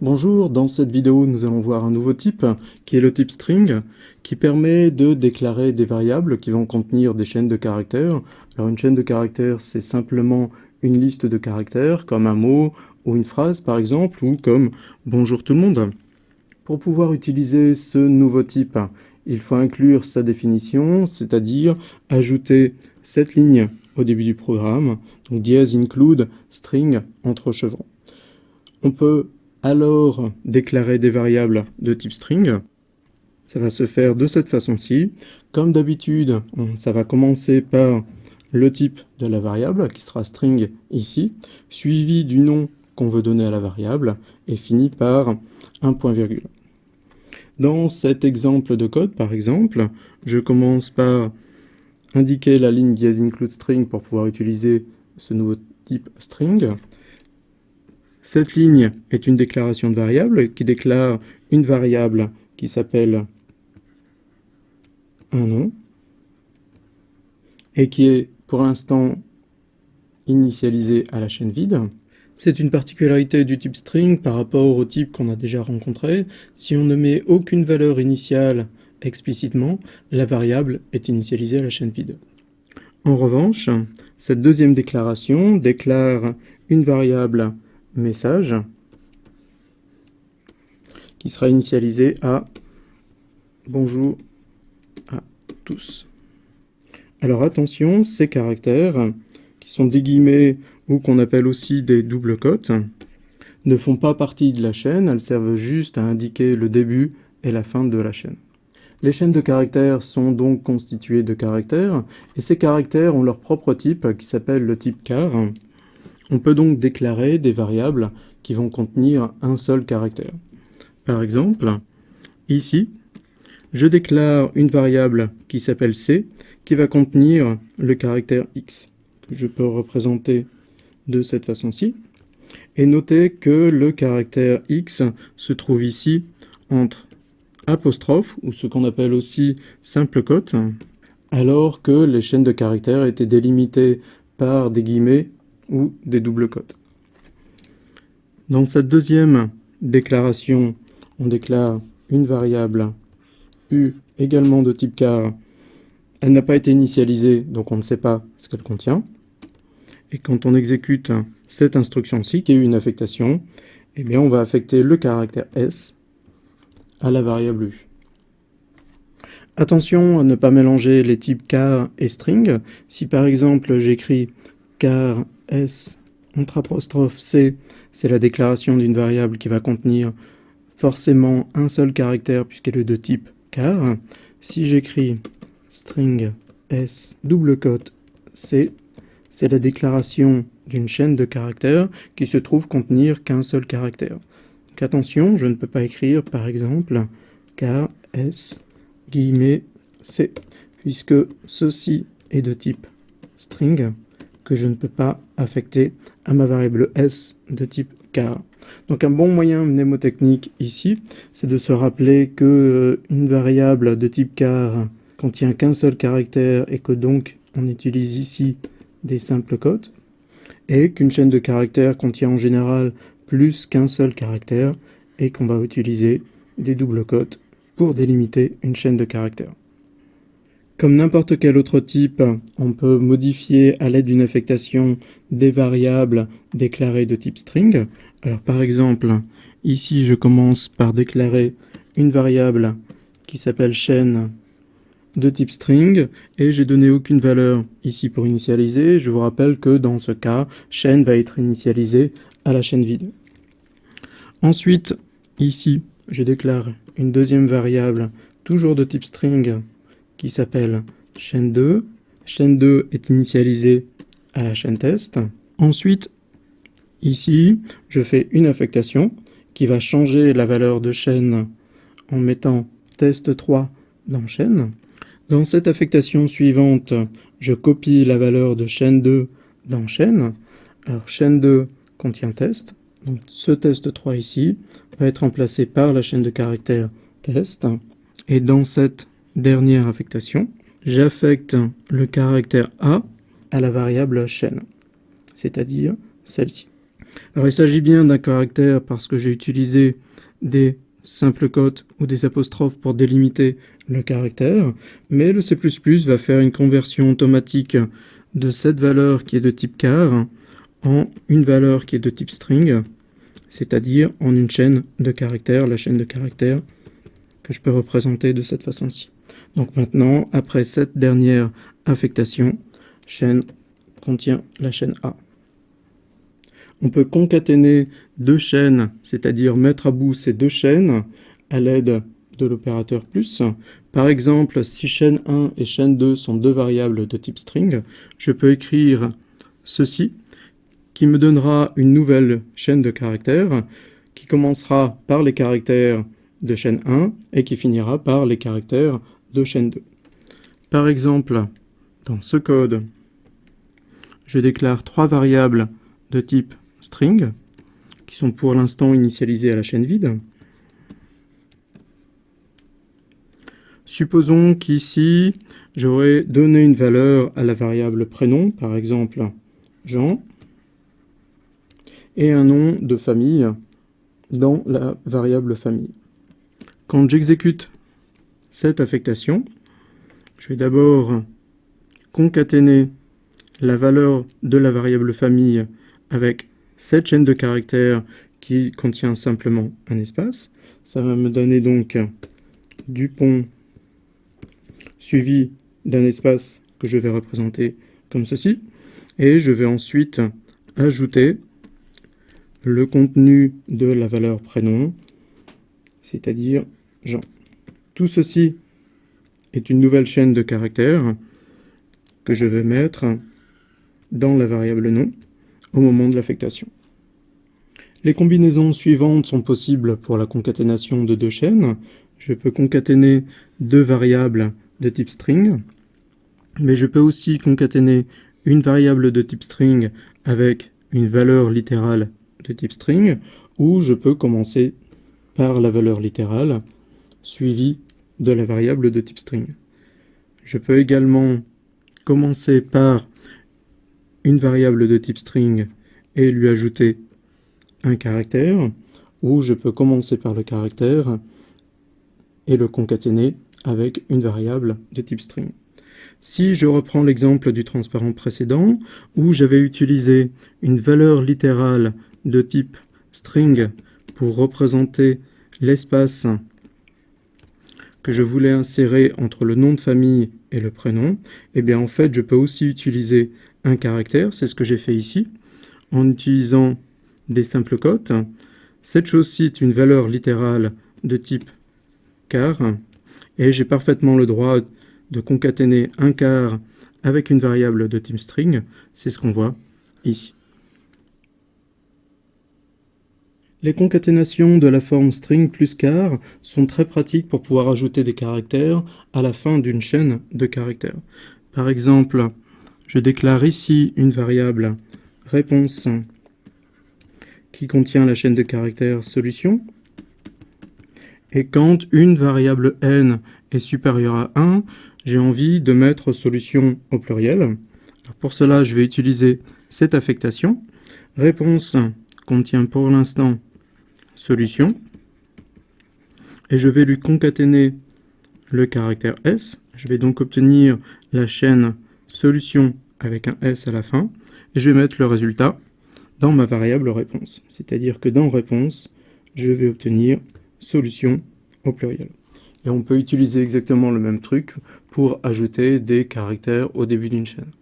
Bonjour, dans cette vidéo nous allons voir un nouveau type qui est le type string qui permet de déclarer des variables qui vont contenir des chaînes de caractères. Alors une chaîne de caractères c'est simplement une liste de caractères comme un mot ou une phrase par exemple ou comme bonjour tout le monde. Pour pouvoir utiliser ce nouveau type, il faut inclure sa définition, c'est-à-dire ajouter cette ligne au début du programme, donc dièse include string entre chevron. On peut alors déclarer des variables de type string. Ça va se faire de cette façon-ci. Comme d'habitude, ça va commencer par le type de la variable, qui sera string ici, suivi du nom qu'on veut donner à la variable, et finit par un point-virgule. Dans cet exemple de code, par exemple, je commence par indiquer la ligne dièse include string pour pouvoir utiliser ce nouveau type string. Cette ligne est une déclaration de variable qui déclare une variable qui s'appelle un nom et qui est pour l'instant initialisée à la chaîne vide. C'est une particularité du type string par rapport au type qu'on a déjà rencontré. Si on ne met aucune valeur initiale explicitement, la variable est initialisée à la chaîne vide. En revanche, cette deuxième déclaration déclare une variable message qui sera initialisé à bonjour à tous. Alors attention, ces caractères qui sont des guillemets ou qu'on appelle aussi des doubles cotes ne font pas partie de la chaîne, elles servent juste à indiquer le début et la fin de la chaîne. Les chaînes de caractères sont donc constituées de caractères et ces caractères ont leur propre type qui s'appelle le type char. On peut donc déclarer des variables qui vont contenir un seul caractère. Par exemple, ici, je déclare une variable qui s'appelle c, qui va contenir le caractère x, que je peux représenter de cette façon-ci. Et notez que le caractère x se trouve ici entre apostrophe, ou ce qu'on appelle aussi simple cote, alors que les chaînes de caractères étaient délimitées par des guillemets ou des doubles cotes. Dans cette deuxième déclaration, on déclare une variable u également de type char. Elle n'a pas été initialisée, donc on ne sait pas ce qu'elle contient. Et quand on exécute cette instruction-ci, qui est une affectation, eh bien on va affecter le caractère s à la variable u. Attention à ne pas mélanger les types char et string. Si par exemple j'écris char s entre apostrophe c, c'est la déclaration d'une variable qui va contenir forcément un seul caractère puisqu'elle est de type char. Si j'écris string s double cote c, c'est la déclaration d'une chaîne de caractères qui se trouve contenir qu'un seul caractère. Donc attention, je ne peux pas écrire par exemple char s guillemets c, puisque ceci est de type string que je ne peux pas affecter à ma variable s de type char. Donc un bon moyen mnémotechnique ici, c'est de se rappeler que une variable de type char contient qu'un seul caractère et que donc on utilise ici des simples cotes, et qu'une chaîne de caractères contient en général plus qu'un seul caractère et qu'on va utiliser des doubles cotes pour délimiter une chaîne de caractères. Comme n'importe quel autre type, on peut modifier à l'aide d'une affectation des variables déclarées de type string. Alors par exemple, ici je commence par déclarer une variable qui s'appelle chaîne de type string et j'ai donné aucune valeur ici pour initialiser. Je vous rappelle que dans ce cas, chaîne va être initialisée à la chaîne vide. Ensuite, ici, je déclare une deuxième variable toujours de type string qui s'appelle chaîne 2. Chaîne 2 est initialisée à la chaîne test. Ensuite, ici, je fais une affectation qui va changer la valeur de chaîne en mettant test3 dans chaîne. Dans cette affectation suivante, je copie la valeur de chaîne 2 dans chaîne. Alors chaîne 2 contient test. Donc ce test3 ici va être remplacé par la chaîne de caractères test. Et dans cette dernière affectation, j'affecte le caractère A à la variable chaîne, c'est-à-dire celle-ci. Alors il s'agit bien d'un caractère parce que j'ai utilisé des simples cotes ou des apostrophes pour délimiter le caractère, mais le C++ va faire une conversion automatique de cette valeur qui est de type char en une valeur qui est de type string, c'est-à-dire en une chaîne de caractères, la chaîne de caractères que je peux représenter de cette façon-ci. Donc maintenant, après cette dernière affectation, chaîne contient la chaîne A. On peut concaténer deux chaînes, c'est-à-dire mettre à bout ces deux chaînes à l'aide de l'opérateur plus. Par exemple, si chaîne 1 et chaîne 2 sont deux variables de type string, je peux écrire ceci, qui me donnera une nouvelle chaîne de caractères, qui commencera par les caractères de chaîne 1 et qui finira par les caractères de chaîne 2. Par exemple, dans ce code, je déclare trois variables de type string, qui sont pour l'instant initialisées à la chaîne vide. Supposons qu'ici, j'aurais donné une valeur à la variable prénom, par exemple Jean, et un nom de famille dans la variable famille. Quand j'exécute cette affectation, je vais d'abord concaténer la valeur de la variable famille avec cette chaîne de caractères qui contient simplement un espace. Ça va me donner donc Dupont suivi d'un espace que je vais représenter comme ceci. Et je vais ensuite ajouter le contenu de la valeur prénom, c'est-à-dire Jean. Tout ceci est une nouvelle chaîne de caractères que je vais mettre dans la variable nom au moment de l'affectation. Les combinaisons suivantes sont possibles pour la concaténation de deux chaînes. Je peux concaténer deux variables de type string, mais je peux aussi concaténer une variable de type string avec une valeur littérale de type string, ou je peux commencer par la valeur littérale suivie de la variable de type string. Je peux également commencer par une variable de type string et lui ajouter un caractère, ou je peux commencer par le caractère et le concaténer avec une variable de type string. Si je reprends l'exemple du transparent précédent, où j'avais utilisé une valeur littérale de type string pour représenter l'espace que je voulais insérer entre le nom de famille et le prénom, et bien en fait je peux aussi utiliser un caractère, c'est ce que j'ai fait ici, en utilisant des simples cotes. Cette chose-ci est une valeur littérale de type char, et j'ai parfaitement le droit de concaténer un char avec une variable de type string, c'est ce qu'on voit ici. Les concaténations de la forme string plus char sont très pratiques pour pouvoir ajouter des caractères à la fin d'une chaîne de caractères. Par exemple, je déclare ici une variable réponse qui contient la chaîne de caractères solution. Et quand une variable n est supérieure à 1, j'ai envie de mettre solution au pluriel. Alors pour cela, je vais utiliser cette affectation. Réponse contient pour l'instant solution. Et je vais lui concaténer le caractère S. Je vais donc obtenir la chaîne solution avec un S à la fin. Et je vais mettre le résultat dans ma variable réponse. C'est-à-dire que dans réponse, je vais obtenir solution au pluriel. Et on peut utiliser exactement le même truc pour ajouter des caractères au début d'une chaîne.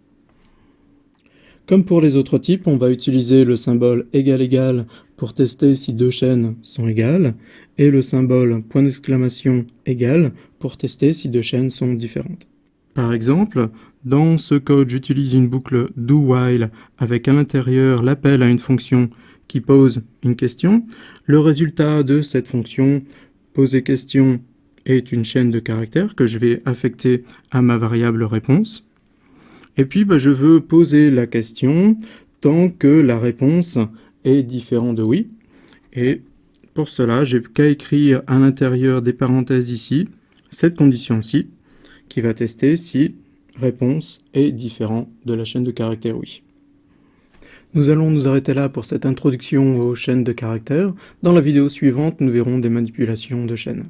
Comme pour les autres types, on va utiliser le symbole égal pour tester si deux chaînes sont égales, et le symbole point d'exclamation égal pour tester si deux chaînes sont différentes. Par exemple, dans ce code, j'utilise une boucle do-while avec à l'intérieur l'appel à une fonction qui pose une question. Le résultat de cette fonction poser question est une chaîne de caractères que je vais affecter à ma variable réponse. Et puis je veux poser la question tant que la réponse est différente de oui. Et pour cela, j'ai qu'à écrire à l'intérieur des parenthèses ici cette condition-ci qui va tester si réponse est différent de la chaîne de caractères oui. Nous allons nous arrêter là pour cette introduction aux chaînes de caractères. Dans la vidéo suivante, nous verrons des manipulations de chaînes.